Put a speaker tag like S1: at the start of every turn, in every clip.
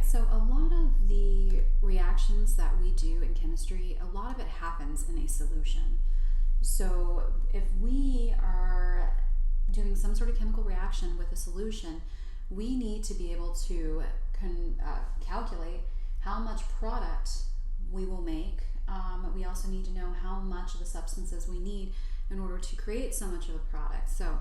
S1: right, so a lot of the reactions that we do in chemistry, a lot of it happens in a solution. So if we are doing some sort of chemical reaction with a solution, we need to be able to calculate how much product we will make. We also need to know how much of the substances we need in order to create so much of a product. So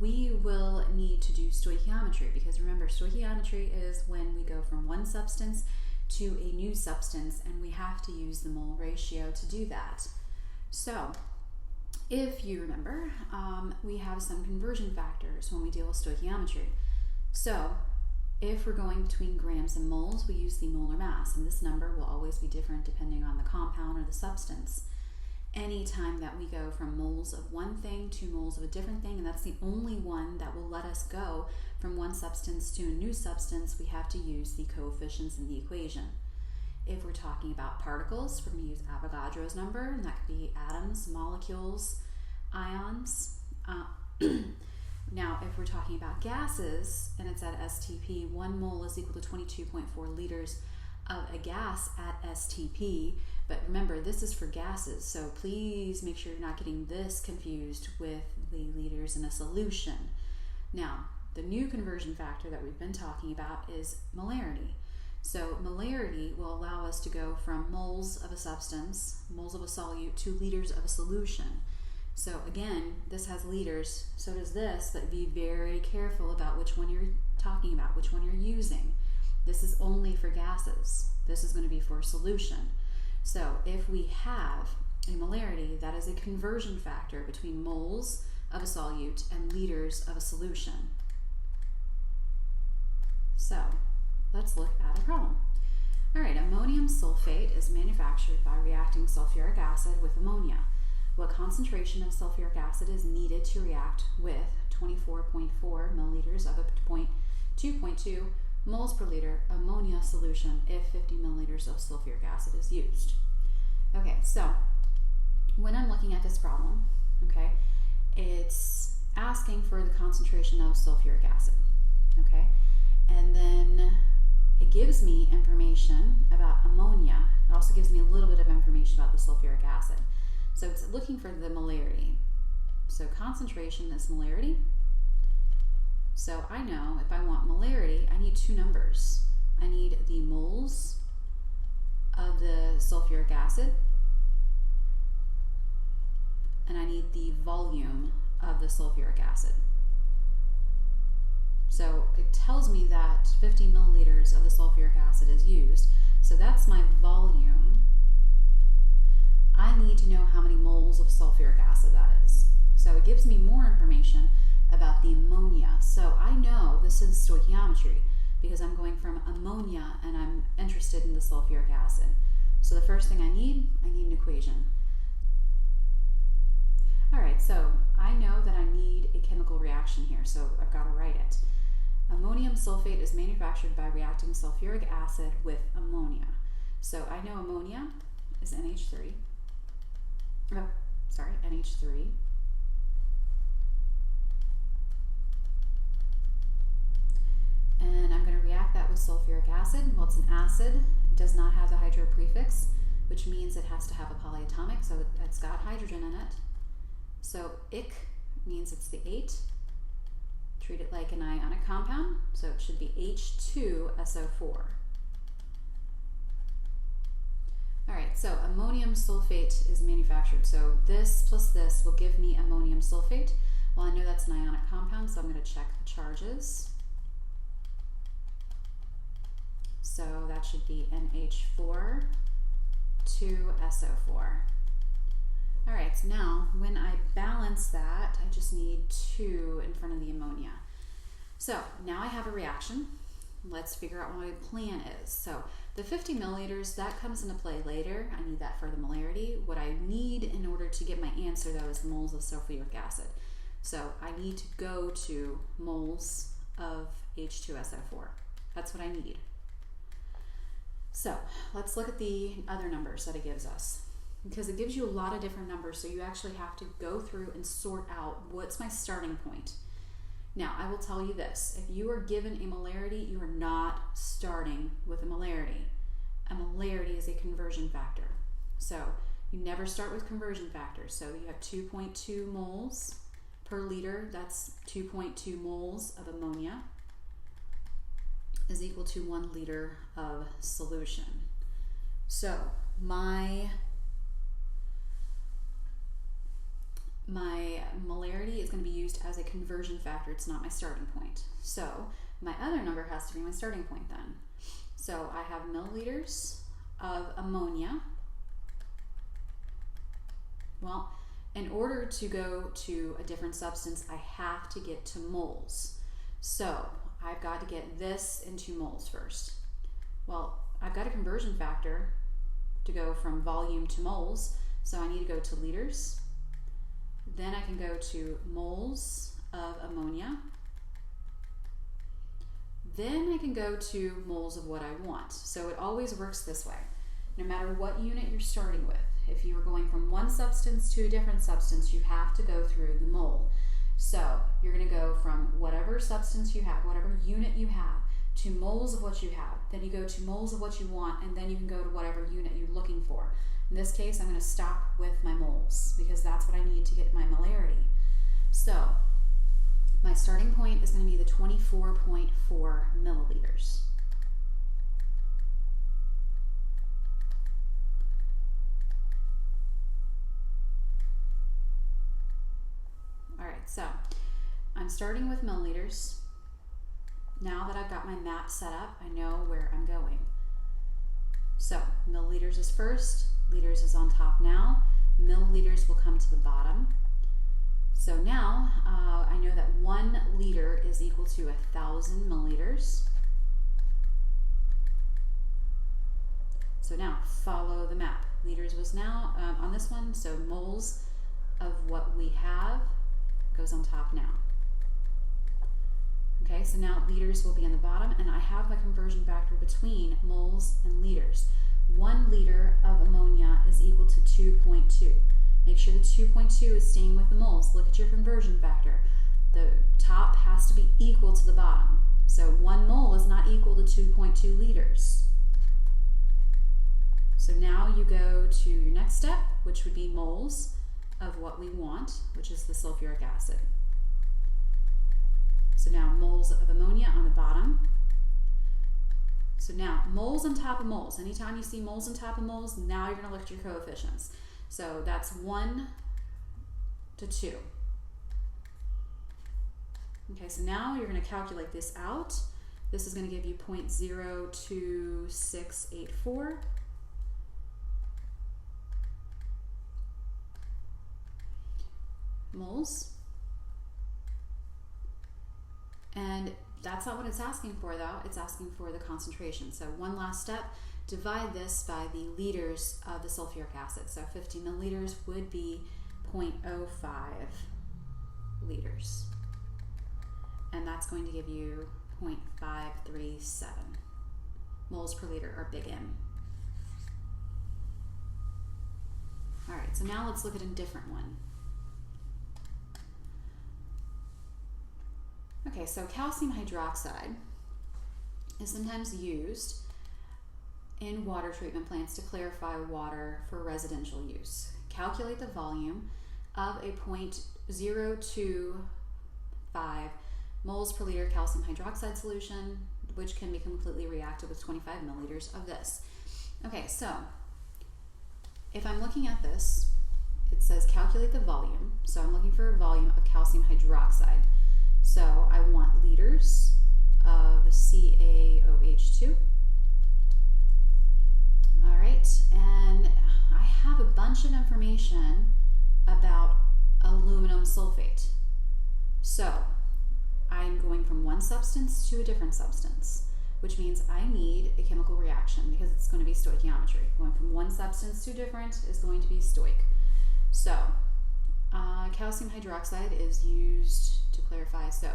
S1: we will need to do stoichiometry, because remember, stoichiometry is when we go from one substance to a new substance, and we have to use the mole ratio to do that. So if you remember, we have some conversion factors when we deal with stoichiometry. So if we're going between grams and moles, we use the molar mass, and this number will always be different depending on the compound or the substance. Anytime that we go from moles of one thing to moles of a different thing, and that's the only one that will let us go from one substance to a new substance, we have to use the coefficients in the equation. If we're talking about particles, we're going to use Avogadro's number, and that could be atoms, molecules, ions. Now, if we're talking about gases, and it's at STP, 1 mole is equal to 22.4 liters of a gas at STP. But remember, this is for gases, so please make sure you're not getting this confused with the liters in a solution. Now, the new conversion factor that we've been talking about is molarity. So molarity will allow us to go from moles of a substance, moles of a solute, to liters of a solution. So again, this has liters, so does this, but be very careful about which one you're talking about, which one you're using. This is only for gases. This is going to be for a solution. So if we have a molarity, that is a conversion factor between moles of a solute and liters of a solution. So let's look at a problem. All right, ammonium sulfate is manufactured by reacting sulfuric acid with ammonia. What concentration of sulfuric acid is needed to react with 24.4 milliliters of a 2.2 moles per liter ammonia solution if 50 milliliters of sulfuric acid is used? Okay, so when I'm looking at this problem, okay, it's asking for the concentration of sulfuric acid, okay, and then it gives me information about ammonia. It also gives me a little bit of information about the sulfuric acid. So it's looking for the molarity. So concentration is molarity. So I know if I want molarity, I need two numbers. I need the moles of the sulfuric acid, and I need the volume of the sulfuric acid. So it tells me that 50 milliliters of the sulfuric acid is used. So that's my volume. I need to know how many moles of sulfuric acid that is. So it gives me more information about the ammonia. So I know this is stoichiometry because I'm going from ammonia and I'm interested in the sulfuric acid. So the first thing I need an equation. All right, so I know that I need a chemical reaction here, so I've got to write it. Ammonium sulfate is manufactured by reacting sulfuric acid with ammonia. So I know ammonia is NH3. NH3. And I'm going to react that with sulfuric acid. Well, it's an acid. It does not have the hydro prefix, which means it has to have a polyatomic, so it's got hydrogen in it. So ic means it's the 8. Treat it like an ionic compound, so it should be H2SO4. All right, so ammonium sulfate is manufactured. So this plus this will give me ammonium sulfate. Well, I know that's an ionic compound, so I'm going to check the charges. So that should be NH4, 2SO4. All right, so now when I balance that, I just need 2 in front of the ammonia. So now I have a reaction. Let's figure out what my plan is. So the 50 milliliters, that comes into play later. I need that for the molarity. What I need in order to get my answer, though, is moles of sulfuric acid. So I need to go to moles of H2SO4. That's what I need. So let's look at the other numbers that it gives us, because it gives you a lot of different numbers, so you actually have to go through and sort out what's my starting point. Now, I will tell you this. If you are given a molarity, you are not starting with a molarity. A molarity is a conversion factor. So you never start with conversion factors. So you have 2.2 moles per liter. That's 2.2 moles of ammonia is equal to 1 liter of solution. So my molarity is going to be used as a conversion factor. It's not my starting point. So my other number has to be my starting point then. So I have milliliters of ammonia. Well, in order to go to a different substance, I have to get to moles. So I've got to get this into moles first. Well, I've got a conversion factor to go from volume to moles, so I need to go to liters. Then I can go to moles of ammonia. Then I can go to moles of what I want. So it always works this way. No matter what unit you're starting with, if you are going from one substance to a different substance, you have to go through the mole. So you're going to go from whatever substance you have, whatever unit you have, to moles of what you have. Then you go to moles of what you want, and then you can go to whatever unit you're looking for. In this case, I'm going to stop with my moles because that's what I need to get my molarity. So my starting point is going to be the 24.4 milliliters. All right, so I'm starting with milliliters. Now that I've got my map set up, I know where I'm going. So milliliters is first, liters is on top now, milliliters will come to the bottom. So now I know that 1 liter is equal to 1,000 milliliters. So now follow the map. Liters was now on this one, so moles of what we have goes on top now. Okay, so now liters will be on the bottom, and I have my conversion factor between moles and liters. 1 liter of ammonia is equal to 2.2. Make sure the 2.2 is staying with the moles. Look at your conversion factor. The top has to be equal to the bottom. So 1 mole is not equal to 2.2 liters. So now you go to your next step, which would be moles of what we want, which is the sulfuric acid. So now moles of ammonia on the bottom. So now moles on top of moles. Anytime you see moles on top of moles, now you're going to look at your coefficients. So that's 1 to 2. Okay, so now you're going to calculate this out. This is going to give you 0.02684. moles. And that's not what it's asking for though, it's asking for the concentration. So one last step, divide this by the liters of the sulfuric acid. So 50 milliliters would be 0.05 liters. And that's going to give you 0.537 moles per liter, or big M. All right, so now let's look at a different one. Okay, so calcium hydroxide is sometimes used in water treatment plants to clarify water for residential use. Calculate the volume of a 0.025 moles per liter calcium hydroxide solution, which can be completely reacted with 25 milliliters of this. Okay, so if I'm looking at this, it says calculate the volume. So I'm looking for a volume of calcium hydroxide. So I want liters of CaOH2. All right, and I have a bunch of information about aluminum sulfate. So I'm going from one substance to a different substance, which means I need a chemical reaction because it's going to be stoichiometry. Going from one substance to different is going to be stoic. So calcium hydroxide is used to clarify. So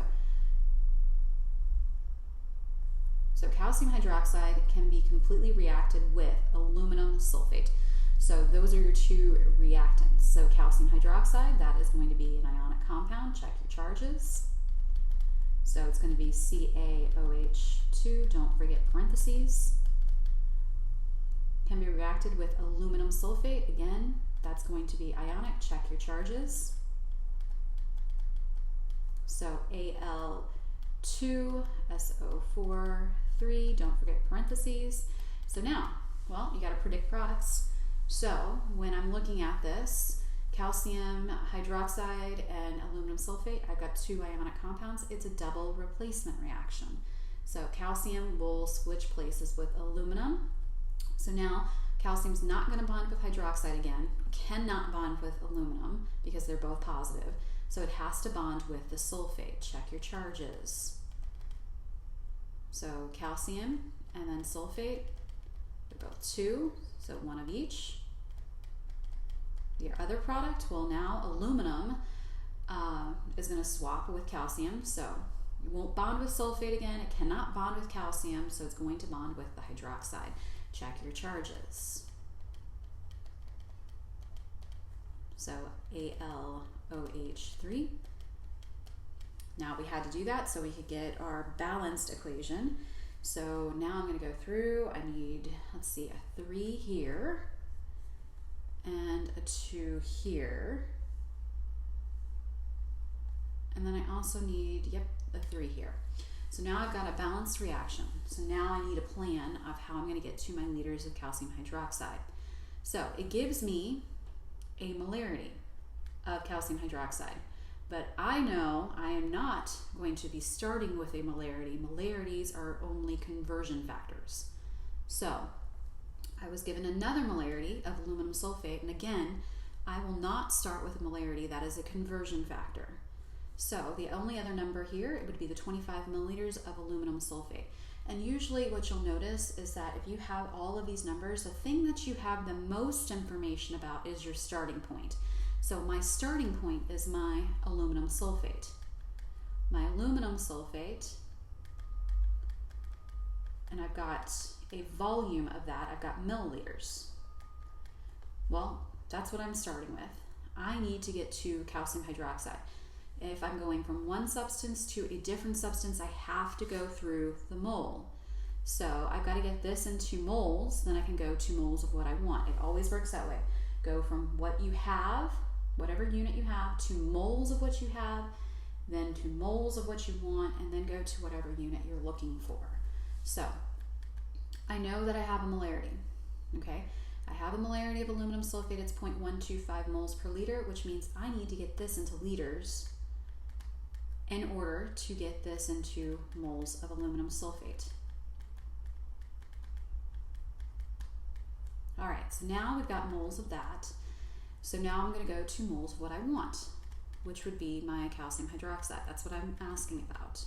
S1: calcium hydroxide can be completely reacted with aluminum sulfate. So those are your two reactants. So calcium hydroxide, that is going to be an ionic compound. Check your charges. So it's going to be CaOH2, don't forget parentheses. Can be reacted with aluminum sulfate. Again, that's going to be ionic. Check your charges. So Al2SO4 3, don't forget parentheses. So now, well, you got to predict products. So when I'm looking at this, calcium hydroxide and aluminum sulfate, I've got two ionic compounds. It's a double replacement reaction. So calcium will switch places with aluminum. So now calcium's not going to bond with hydroxide again, cannot bond with aluminum because they're both positive. So it has to bond with the sulfate. Check your charges. So calcium and then sulfate, they're both 2, so one of each. Your other product, well, now aluminum is going to swap with calcium, so it won't bond with sulfate again. It cannot bond with calcium, so it's going to bond with the hydroxide. Check your charges. So AlOH3. Now we had to do that so we could get our balanced equation. So now I'm going to go through. I need, let's see, a 3 here and a 2 here. And then I also need, a 3 here. So now I've got a balanced reaction. So now I need a plan of how I'm going to get to my liters of calcium hydroxide. So it gives me a molarity of calcium hydroxide. But I know I am not going to be starting with a molarity. Molarities are only conversion factors. So I was given another molarity of aluminum sulfate, and again, I will not start with a molarity. That is a conversion factor. So the only other number here, it would be the 25 milliliters of aluminum sulfate. And usually what you'll notice is that if you have all of these numbers, the thing that you have the most information about is your starting point. So my starting point is my aluminum sulfate. My aluminum sulfate, and I've got a volume of that, I've got milliliters. Well, that's what I'm starting with. I need to get to calcium hydroxide. If I'm going from one substance to a different substance, I have to go through the mole. So I've got to get this into moles, then I can go to moles of what I want. It always works that way. Go from what you have, whatever unit you have, to moles of what you have, then to moles of what you want, and then go to whatever unit you're looking for. So I know that I have a molarity, okay? I have a molarity of aluminum sulfate. It's 0.125 moles per liter, which means I need to get this into liters in order to get this into moles of aluminum sulfate. All right, so now we've got moles of that. So now I'm going to go to moles of what I want, which would be my calcium hydroxide. That's what I'm asking about.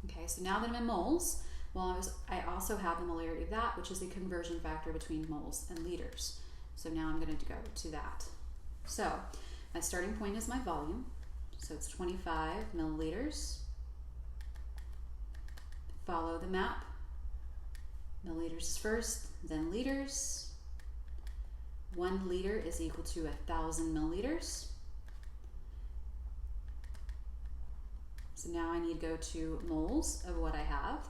S1: Okay, so now that I'm in moles, well, I also have the molarity of that, which is a conversion factor between moles and liters. So now I'm going to go to that. So my starting point is my volume. So it's 25 milliliters. Follow the map. Milliliters is first, then liters. 1 liter is equal to 1,000 milliliters. So now I need to go to moles of what I have.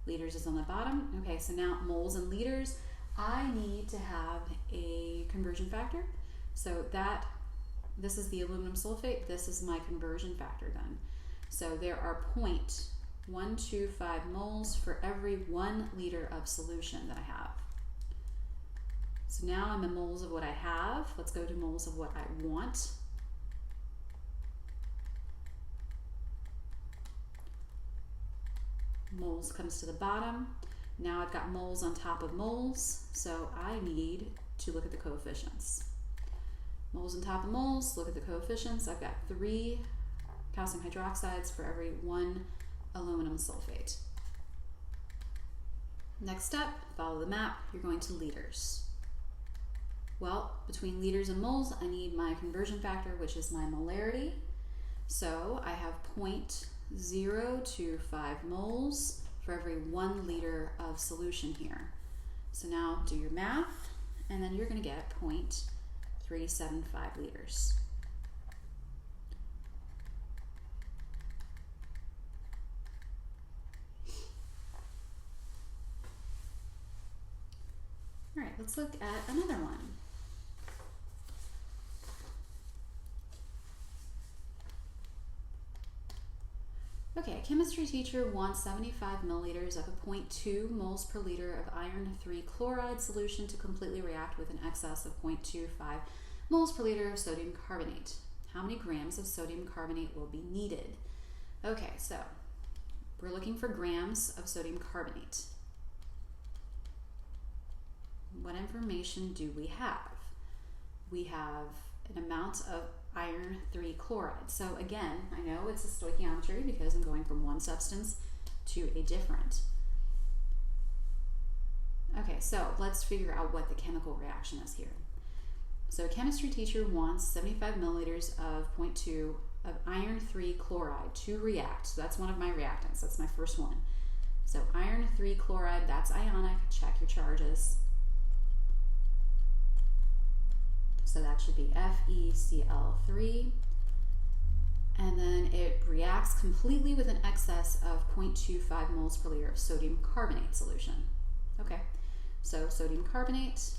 S1: Liters is on the bottom. Okay, so now moles and liters, I need to have a conversion factor. So this is the aluminum sulfate, this is my conversion factor then. So there are 0.125 moles for every 1 liter of solution that I have. So now I'm in moles of what I have. Let's go to moles of what I want. Moles comes to the bottom. Now I've got moles on top of moles, so I need to look at the coefficients. Moles on top of moles, look at the coefficients. I've got 3 calcium hydroxides for every 1 aluminum sulfate. Next step, follow the map, you're going to liters. Well, between liters and moles, I need my conversion factor, which is my molarity. So I have 0.025 moles for every 1 liter of solution here. So now do your math, and then you're going to get 0.375 liters. All right, let's look at another one. Okay, a chemistry teacher wants 75 milliliters of a 0.2 moles per liter of iron 3 chloride solution to completely react with an excess of 0.25 moles per liter of sodium carbonate. How many grams of sodium carbonate will be needed? Okay, so we're looking for grams of sodium carbonate. What information do we have? We have an amount of iron 3 chloride. So again, I know it's a stoichiometry because I'm going from one substance to a different. Okay, so let's figure out what the chemical reaction is here. So a chemistry teacher wants 75 milliliters of 0.2 of iron 3 chloride to react. So that's one of my reactants. That's my first one. So iron 3 chloride, that's ionic. Check your charges. So that should be FeCl3. And then it reacts completely with an excess of 0.25 moles per liter of sodium carbonate solution. Okay, so sodium carbonate,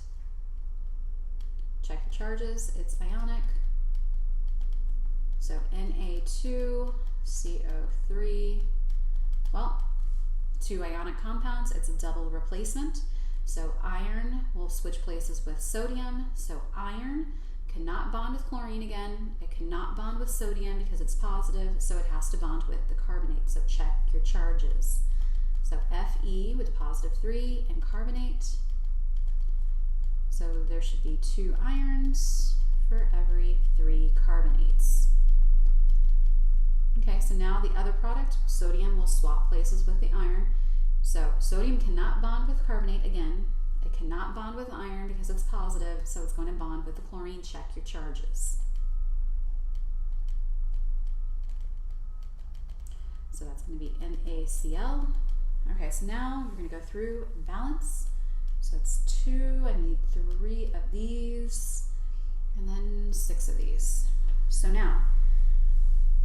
S1: check your charges, it's ionic. So Na2CO3, well, two ionic compounds, it's a double replacement. So iron will switch places with sodium. So iron cannot bond with chlorine again. It cannot bond with sodium because it's positive, so it has to bond with the carbonate. So check your charges. So Fe with a positive 3 and carbonate. So there should be 2 irons for every 3 carbonates. Okay, so now the other product, sodium, will swap places with the iron. So sodium cannot bond with carbonate again. It cannot bond with iron because it's positive, so it's going to bond with the chlorine. Check your charges. So that's going to be NaCl. Okay, so now we're going to go through and balance. So it's 2, I need 3 of these, and then 6 of these. So now,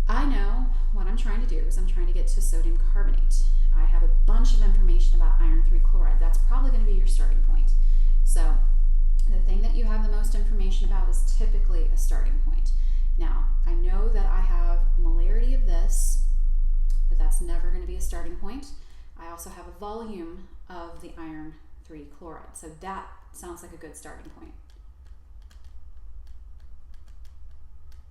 S1: I know what I'm trying to do is I'm trying to get to sodium carbonate. I have a bunch of information about iron 3 chloride. That's probably going to be your starting point. So the thing that you have the most information about is typically a starting point. Now, I know that I have a molarity of this, but that's never going to be a starting point. I also have a volume of the iron 3 chloride. So that sounds like a good starting point.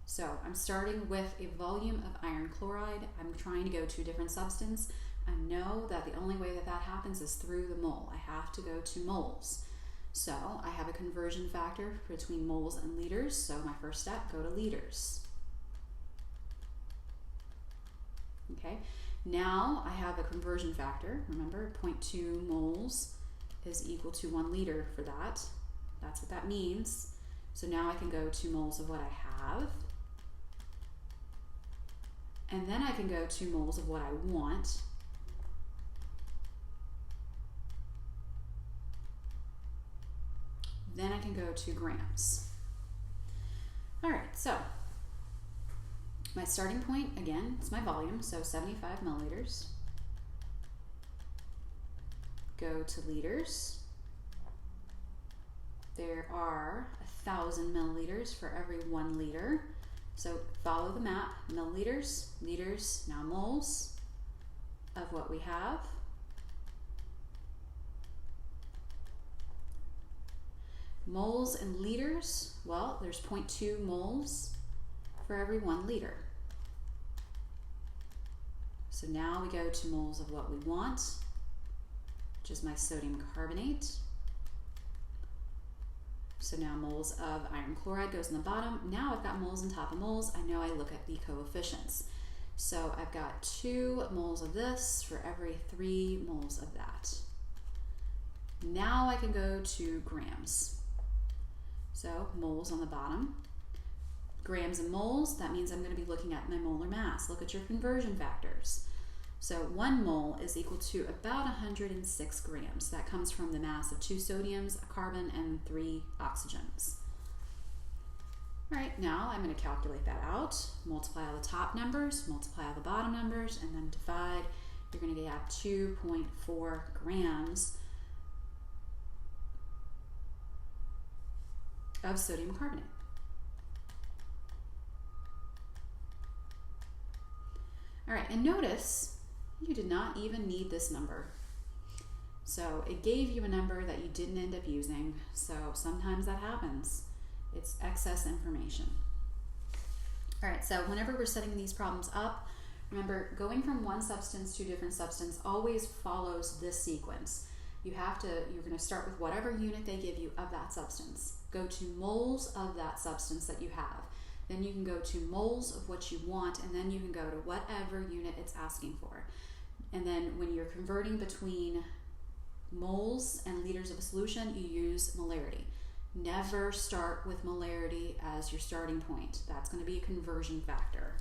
S1: So I'm starting with a volume of iron chloride. I'm trying to go to a different substance. I know that the only way that that happens is through the mole. I have to go to moles. So I have a conversion factor between moles and liters. So my first step, go to liters. Okay, now I have a conversion factor. Remember, 0.2 moles is equal to 1 liter for that. That's what that means. So now I can go to moles of what I have. And then I can go to moles of what I want. Then I can go to grams. All right, so my starting point, again, is my volume, so 75 milliliters. Go to liters. There are 1,000 milliliters for every 1 liter. So follow the map, milliliters, liters, now moles of what we have. Moles and liters, well, there's 0.2 moles for every 1 liter. So now we go to moles of what we want, which is my sodium carbonate. So now moles of iron chloride goes in the bottom. Now I've got moles on top of moles. I know I look at the coefficients. So I've got 2 moles of this for every 3 moles of that. Now I can go to grams. So moles on the bottom. Grams and moles, that means I'm going to be looking at my molar mass. Look at your conversion factors. So 1 mole is equal to about 106 grams. That comes from the mass of 2 sodiums, a carbon, and 3 oxygens. All right, now I'm going to calculate that out. Multiply all the top numbers, multiply all the bottom numbers, and then divide. You're going to get 2.4 grams of sodium carbonate. All right, and notice you did not even need this number. So it gave you a number that you didn't end up using. So sometimes that happens. It's excess information. All right, so whenever we're setting these problems up, remember, going from one substance to a different substance always follows this sequence. You're going to start with whatever unit they give you of that substance. Go to moles of that substance that you have. Then you can go to moles of what you want, and then you can go to whatever unit it's asking for. And then when you're converting between moles and liters of a solution, you use molarity. Never start with molarity as your starting point. That's going to be a conversion factor.